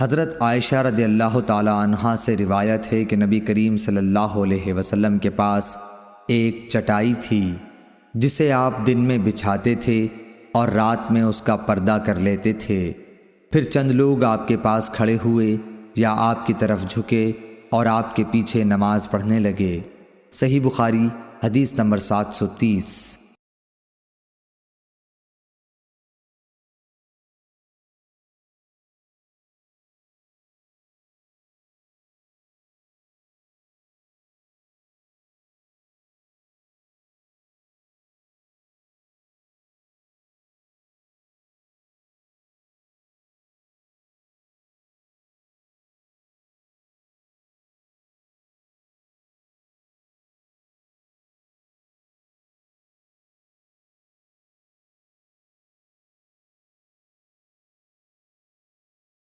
हज़रत आयशा रज़ियल्लाहु ताला अन्हा से रिवायत है कि नबी करीम सल्लल्लाहु अलैहि वसल्लम के पास एक चटाई थी जिसे आप दिन में बिछाते थे और रात में उसका पर्दा कर लेते थे। फिर चंद लोग आपके पास खड़े हुए या आपकी तरफ झुके और आपके पीछे नमाज पढ़ने लगे। सही बुखारी हदीस नंबर 730।